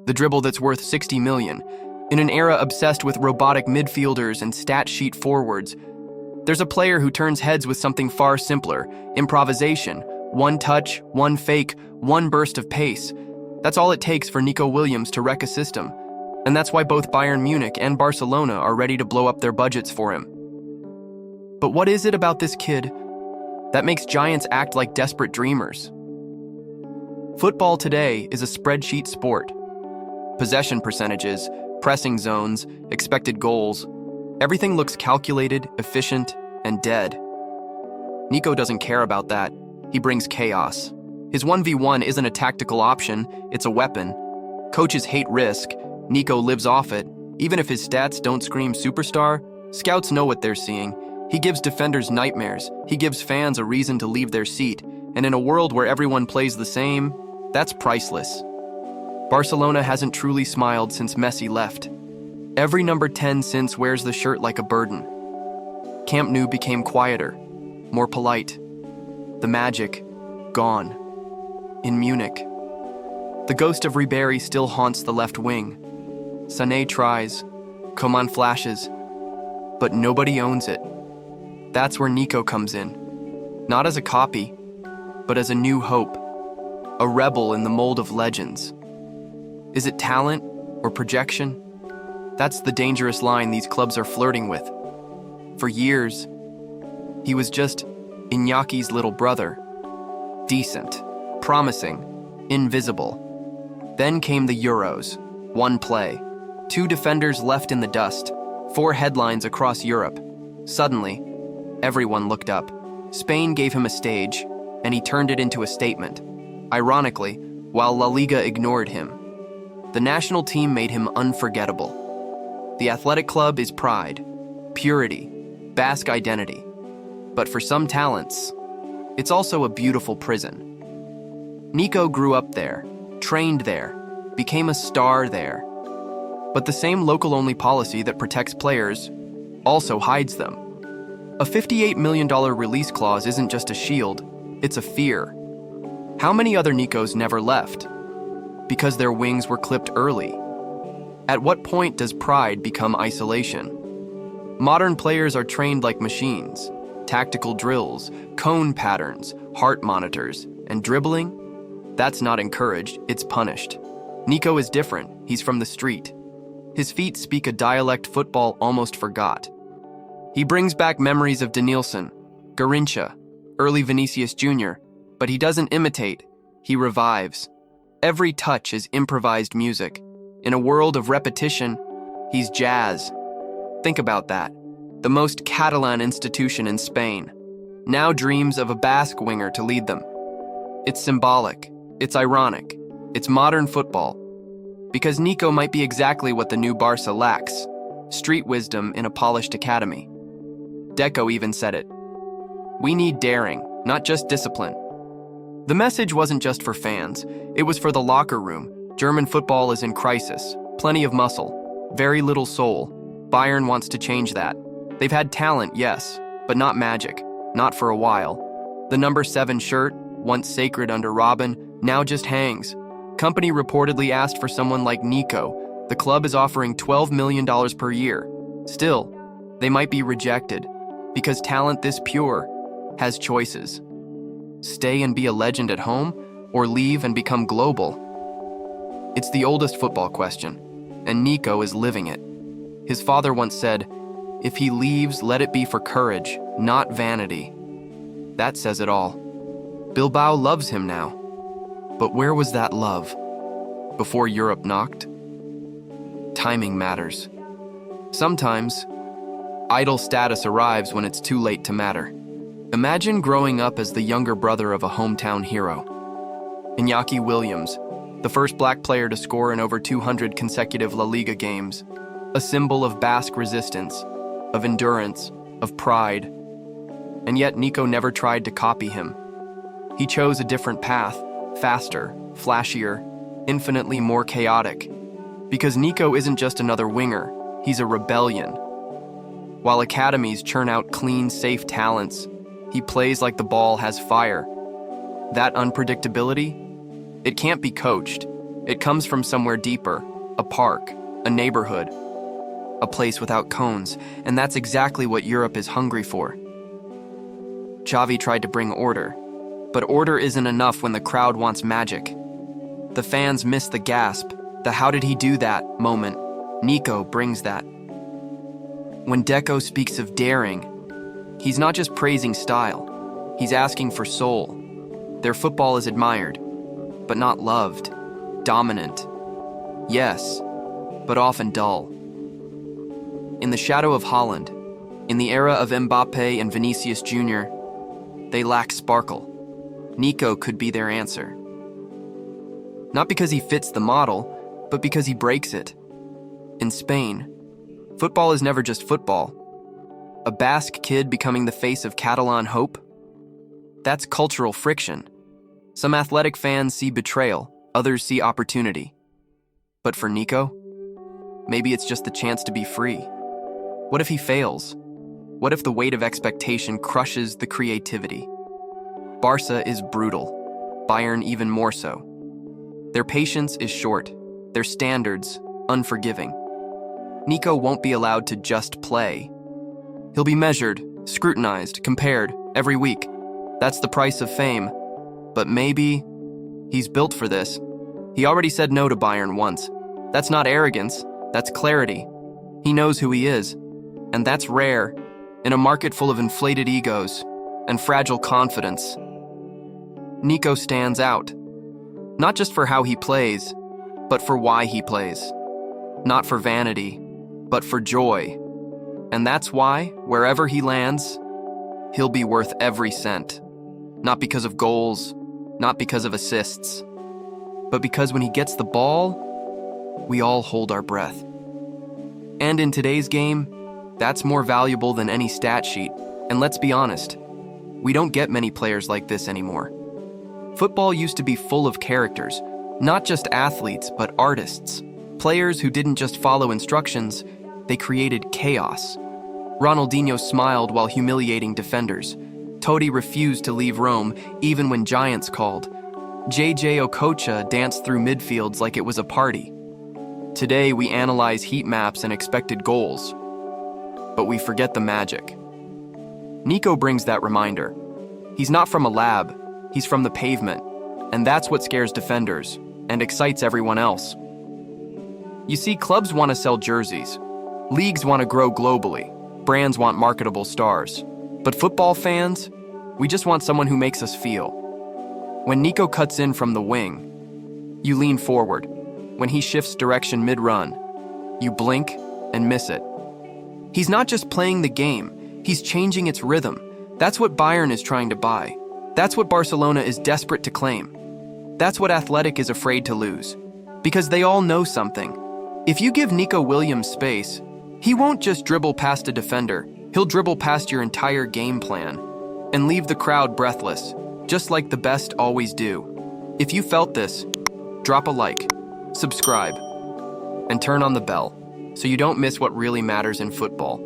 the dribble that's worth 60 million. In an era obsessed with robotic midfielders and stat sheet forwards, there's a player who turns heads with something far simpler: improvisation. One touch, one fake, one burst of pace. That's all it takes for Nico Williams to wreck a system. And that's why both Bayern Munich and Barcelona are ready to blow up their budgets for him. But what is it about this kid that makes giants act like desperate dreamers? Football today is a spreadsheet sport. Possession percentages, pressing zones, expected goals. Everything looks calculated, efficient, and dead. Nico doesn't care about that. He brings chaos. His 1v1 isn't a tactical option, it's a weapon. Coaches hate risk. Nico lives off it. Even if his stats don't scream superstar, scouts know what they're seeing. He gives defenders nightmares. He gives fans a reason to leave their seat. And in a world where everyone plays the same, that's priceless. Barcelona hasn't truly smiled since Messi left. Every number 10 since wears the shirt like a burden. Camp Nou became quieter, more polite. The magic, gone. In Munich, the ghost of Ribéry still haunts the left wing. Sané tries, Coman flashes, but nobody owns it. That's where Nico comes in. Not as a copy, but as a new hope. A rebel in the mold of legends. Is it talent or projection? That's the dangerous line these clubs are flirting with. For years, he was just Iñaki's little brother. Decent, promising, invisible. Then came the Euros. One play. 2 defenders left in the dust. 4 headlines across Europe. Suddenly, everyone looked up. Spain gave him a stage, and he turned it into a statement. Ironically, while La Liga ignored him. The national team made him unforgettable. The athletic club is pride, purity, Basque identity. But for some talents, it's also a beautiful prison. Nico grew up there, trained there, became a star there. But the same local-only policy that protects players also hides them. A $58 million release clause isn't just a shield, it's a fear. How many other Nicos never left? Because their wings were clipped early. At what point does pride become isolation? Modern players are trained like machines. Tactical drills, cone patterns, heart monitors, and dribbling? That's not encouraged, it's punished. Nico is different, he's from the street. His feet speak a dialect football almost forgot. He brings back memories of Denilson, Garrincha, early Vinicius Jr., but he doesn't imitate, he revives. Every touch is improvised music. In a world of repetition, he's jazz. Think about that. The most Catalan institution in Spain now dreams of a Basque winger to lead them. It's symbolic, it's ironic, it's modern football. Because Nico might be exactly what the new Barça lacks: street wisdom in a polished academy. Deco even said it. We need daring, not just discipline. The message wasn't just for fans, it was for the locker room. German football is in crisis. Plenty of muscle, very little soul. Bayern wants to change that. They've had talent, yes, but not magic, not for a while. The number 7 shirt, once sacred under Robin, now just hangs. Company reportedly asked for someone like Nico. The club is offering $12 million per year. Still, they might be rejected, because talent this pure has choices. Stay and be a legend at home, or leave and become global? It's the oldest football question, and Nico is living it. His father once said, "If he leaves, let it be for courage, not vanity." That says it all. Bilbao loves him now. But where was that love? Before Europe knocked? Timing matters. Sometimes, idol status arrives when it's too late to matter. Imagine growing up as the younger brother of a hometown hero. Iñaki Williams, the first black player to score in over 200 consecutive La Liga games, a symbol of Basque resistance, of endurance, of pride. And yet Nico never tried to copy him. He chose a different path, faster, flashier, infinitely more chaotic. Because Nico isn't just another winger, he's a rebellion. While academies churn out clean, safe talents, he plays like the ball has fire. That unpredictability, it can't be coached. It comes from somewhere deeper, a park, a neighborhood, a place without cones, and that's exactly what Europe is hungry for. Xavi tried to bring order, but order isn't enough when the crowd wants magic. The fans miss the gasp, the "how did he do that" moment. Nico brings that. When Deco speaks of daring, he's not just praising style, he's asking for soul. Their football is admired, but not loved. Dominant, yes, but often dull. In the shadow of Holland, in the era of Mbappe and Vinicius Jr., they lack sparkle. Nico could be their answer. Not because he fits the model, but because he breaks it. In Spain, football is never just football. A Basque kid becoming the face of Catalan hope? That's cultural friction. Some athletic fans see betrayal, others see opportunity. But for Nico, maybe it's just the chance to be free. What if he fails? What if the weight of expectation crushes the creativity? Barça is brutal, Bayern even more so. Their patience is short, their standards unforgiving. Nico won't be allowed to just play. He'll be measured, scrutinized, compared every week. That's the price of fame. But maybe he's built for this. He already said no to Bayern once. That's not arrogance, that's clarity. He knows who he is, and that's rare in a market full of inflated egos and fragile confidence. Nico stands out, not just for how he plays, but for why he plays. Not for vanity, but for joy. And that's why, wherever he lands, he'll be worth every cent. Not because of goals, not because of assists, but because when he gets the ball, we all hold our breath. And in today's game, that's more valuable than any stat sheet. And let's be honest, we don't get many players like this anymore. Football used to be full of characters, not just athletes, but artists. Players who didn't just follow instructions, they created chaos. Ronaldinho smiled while humiliating defenders. Totti refused to leave Rome even when giants called. JJ Okocha danced through midfields like it was a party. Today we analyze heat maps and expected goals, but we forget the magic. Nico brings that reminder. He's not from a lab, he's from the pavement, and that's what scares defenders and excites everyone else. You see, clubs want to sell jerseys. Leagues want to grow globally. Brands want marketable stars. But football fans, we just want someone who makes us feel. When Nico cuts in from the wing, you lean forward. When he shifts direction mid-run, you blink and miss it. He's not just playing the game, he's changing its rhythm. That's what Bayern is trying to buy. That's what Barcelona is desperate to claim. That's what Athletic is afraid to lose. Because they all know something. If you give Nico Williams space, he won't just dribble past a defender, he'll dribble past your entire game plan and leave the crowd breathless, just like the best always do. If you felt this, drop a like, subscribe, and turn on the bell so you don't miss what really matters in football.